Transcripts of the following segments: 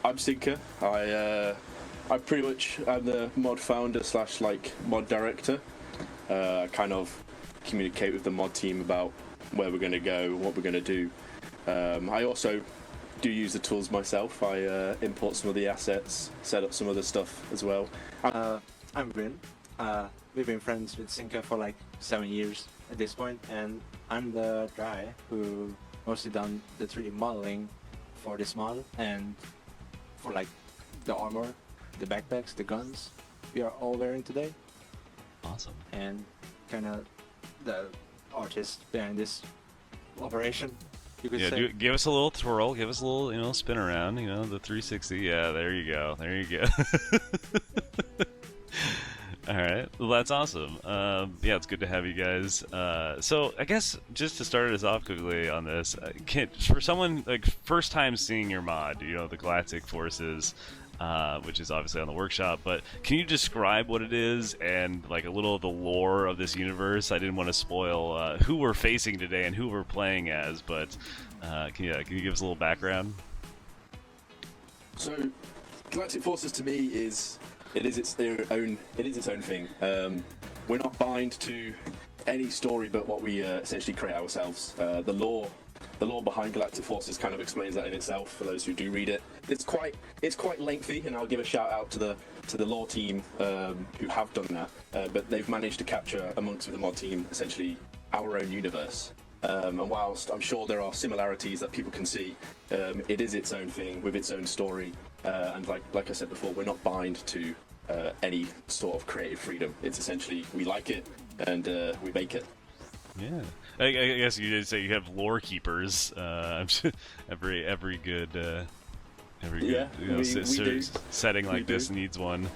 I'm Sinker. I pretty much am the mod founder slash like mod director. Kind of communicate with the mod team about where we're going to go, what we're going to do. I also do use the tools myself. I import some of the assets, set up some other stuff as well. I'm Vinh. We've been friends with Sinker for like 7 years at this point, and I'm the guy who mostly done the 3D modeling for this model and for like the armor, the backpacks, the guns we are all wearing today. Awesome. And kind of the artist behind this operation, you could say. Give us a little twirl, give us a little, spin around, the 360. Yeah, there you go. All right, well, that's awesome. Yeah, it's good to have you guys. So I guess just to start us off quickly on this, for someone like first time seeing your mod, the Galactic Forces, which is obviously on the workshop, but can you describe what it is and like a little of the lore of this universe? I didn't want to spoil who we're facing today and who we're playing as, but can you give us a little background? So, Galactic Forces to me is its own thing. We're not bind to any story but what we essentially create ourselves. The lore behind Galactic Forces kind of explains that in itself for those who do read it. It's quite lengthy, and I'll give a shout out to the lore team who have done that. But they've managed to capture amongst the mod team essentially our own universe. And whilst I'm sure there are similarities that people can see, it is its own thing with its own story. And like I said before, we're not bind to any sort of creative freedom. It's essentially we like it and we make it. Yeah, I guess you did say you have lore keepers. Every good setting like this needs one.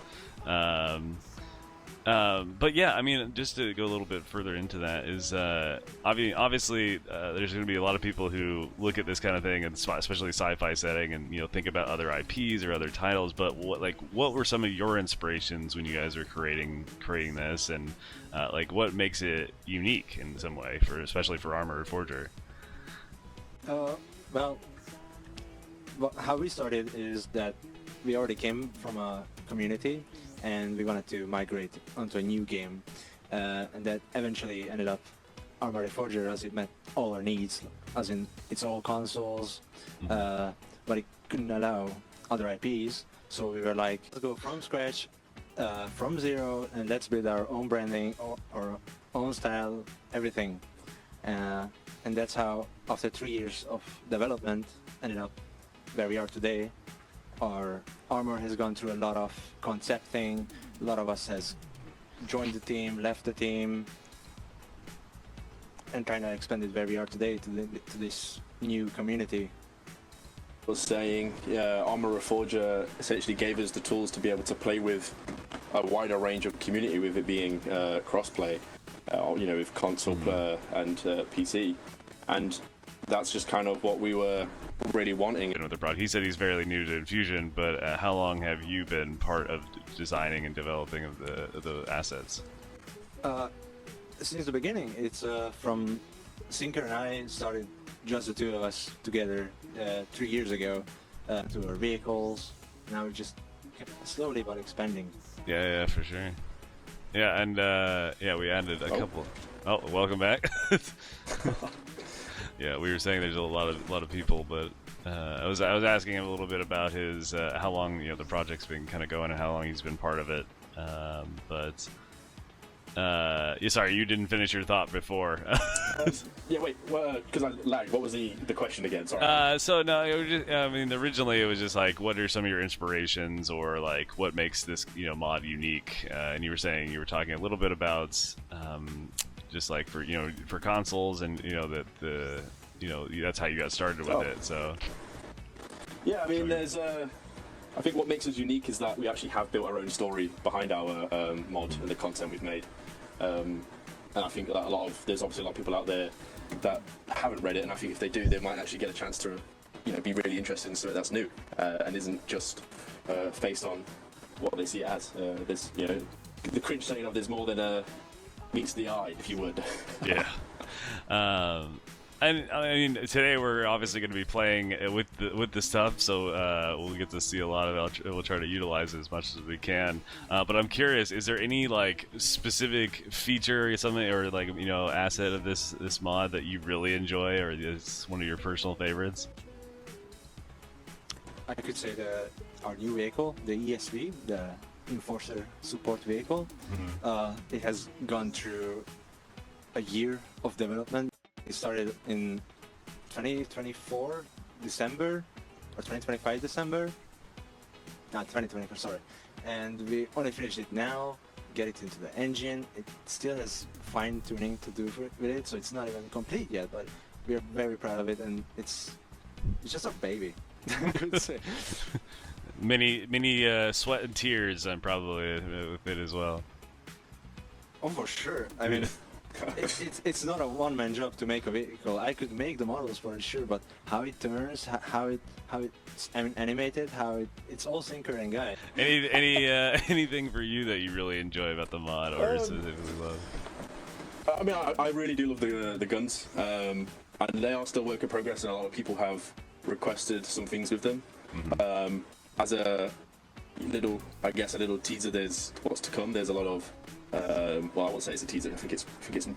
But yeah, I mean, just to go a little bit further into that is obviously there's going to be a lot of people who look at this kind of thing, and especially sci-fi setting, and think about other IPs or other titles. But what were some of your inspirations when you guys were creating this, and what makes it unique in some way, especially for Armor Forger? Well, how we started is that we already came from a community, and we wanted to migrate onto a new game, and that eventually ended up Armored Forger, as it met all our needs, as in it's all consoles, but it couldn't allow other IPs, so we were like, let's go from scratch, from zero, and let's build our own branding, our own style, everything. And that's how, after 3 years of development, ended up where we are today. Our armor has gone through a lot of concepting. A lot of us has joined the team, left the team, and kind of expanded where we are today to this new community. Was saying, Armor Forger essentially gave us the tools to be able to play with a wider range of community, with it being crossplay, with console player and PC, and that's just kind of what we were really wanting. He said he's fairly new to Infusion, but how long have you been part of designing and developing of the assets? Since the beginning. It's from Sinker and I started, just the two of us together 3 years ago, to our vehicles. Now we're just slowly but expanding. Yeah, for sure. Yeah, and we added a couple. Oh, welcome back. Yeah, we were saying there's a lot of people, but I was asking him a little bit about his how long the project's been kind of going and how long he's been part of it. Sorry, you didn't finish your thought before. Yeah, wait, because I lagged. What was the question again? Sorry. So no, it was just, I mean, originally it was just like, what are some of your inspirations, or like what makes this mod unique? And you were talking a little bit about just like for consoles, and that that's how you got started with it. So yeah, I mean, there's I think what makes us unique is that we actually have built our own story behind our mod and the content we've made. And I think that there's obviously a lot of people out there that haven't read it, and I think if they do, they might actually get a chance to be really interested in something that's new and isn't just based on what they see it as. There's the cringe saying of there's more than meets the eye, if you would. Yeah. And I mean, today we're obviously going to be playing with the stuff, so we'll get to see a lot of it. We'll try to utilize it as much as we can. But I'm curious, is there any like specific feature or something, or like asset of this mod that you really enjoy, or is one of your personal favorites? I could say our new vehicle, the ESV, the Enforcer Support Vehicle. It has gone through a year of development. It started in 2024 December, or 2025 December. Not 2024, sorry. And we only finished it now, get it into the engine. It still has fine tuning to do with it, so it's not even complete yet, but we're very proud of it, and it's just a baby, I could say. Many sweat and tears, and probably with it as well. Oh, for sure. I mean, it's not a one-man job to make a vehicle. I could make the models for it, sure, but how it turns, how it's animated, it's all Sinker and Guy. Anything for you that you really enjoy about the mod, or specifically love? I mean, I really do love the guns, and they are still work in progress, and a lot of people have requested some things with them. As a little teaser, there's what's to come. There's a lot of well, I won't say it's a teaser. I think it's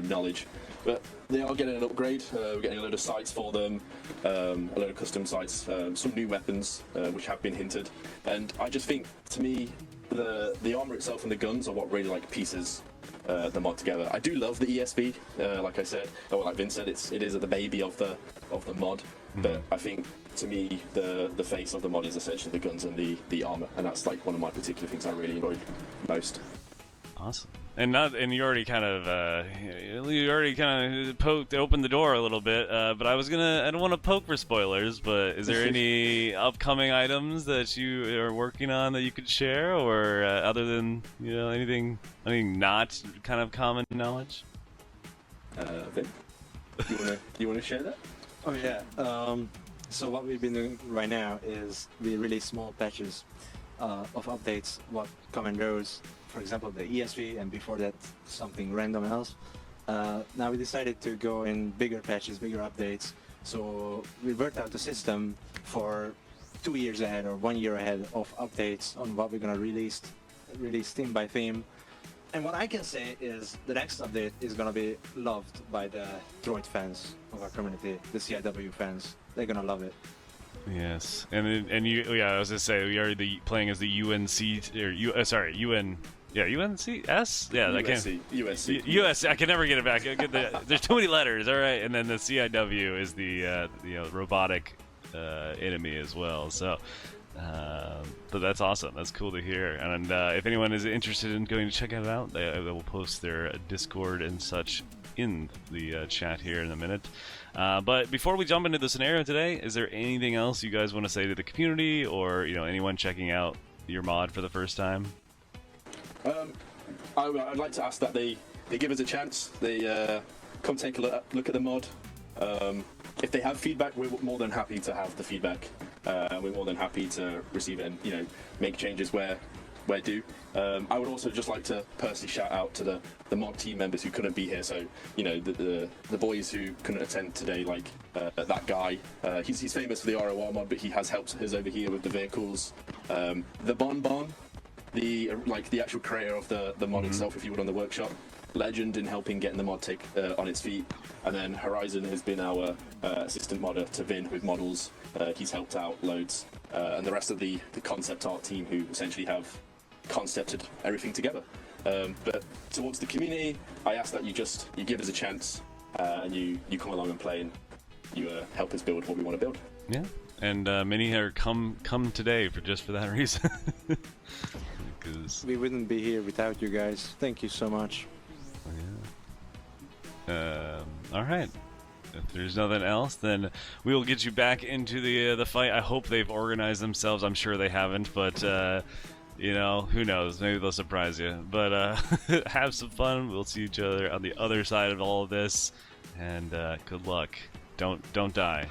knowledge, but they are getting an upgrade. We're getting a load of sights for them, a load of custom sights, some new weapons which have been hinted, and I just think, to me, the armor itself and the guns are what really like pieces the mod together. I do love the ESV, like I said, or like Vin said, it is the baby of the mod. But I think, to me, the face of the mod is essentially the guns and the armor, and that's like one of my particular things I really enjoyed most. Awesome. And you already kind of opened the door a little bit. But I don't want to poke for spoilers. But is there any upcoming items that you are working on that you could share, or other than anything not kind of common knowledge? Vin, you wanna share that? Oh yeah. So what we've been doing right now is we release small patches of updates, what come and goes. For example, the ESV, and before that, something random else. Now we decided to go in bigger patches, bigger updates. So we worked out the system for 2 years ahead or 1 year ahead of updates on what we're gonna release theme by theme. And what I can say is the next update is gonna be loved by the droid fans of our community, the CIW fans. They're gonna love it. Yes, and you, yeah, I was gonna say we are playing as the UNC or UN. Yeah, UNCS? Yeah, USC. US. I can never get it back. There's too many letters. All right, and then the CIW is the robotic enemy as well. So, but that's awesome. That's cool to hear. And if anyone is interested in going to check it out, they will post their Discord and such in the chat here in a minute. But before we jump into the scenario today, is there anything else you guys want to say to the community, or anyone checking out your mod for the first time? I'd like to ask that they give us a chance. They come take a look at the mod. If they have feedback, we're more than happy to have the feedback. We're more than happy to receive it and make changes where due. I would also just like to personally shout out to the mod team members who couldn't be here. So the boys who couldn't attend today, like that guy. He's famous for the ROR mod, but he has helped us over here with the vehicles. The Bon. The actual creator of the mod itself, if you would, on the workshop, legend in helping getting the mod take on its feet. And then Horizon has been our assistant modder to Vin with models. He's helped out loads, and the rest of the concept art team, who essentially have concepted everything together. But towards the community, I ask that you give us a chance, and you come along and play, and you help us build what we want to build. Yeah, and many are come today for that reason. We wouldn't be here without you guys. Thank you so much. Yeah. All right. If there's nothing else, then we will get you back into the fight. I hope they've organized themselves. I'm sure they haven't, but who knows? Maybe they'll surprise you. But have some fun. We'll see each other on the other side of all of this, and good luck. Don't die.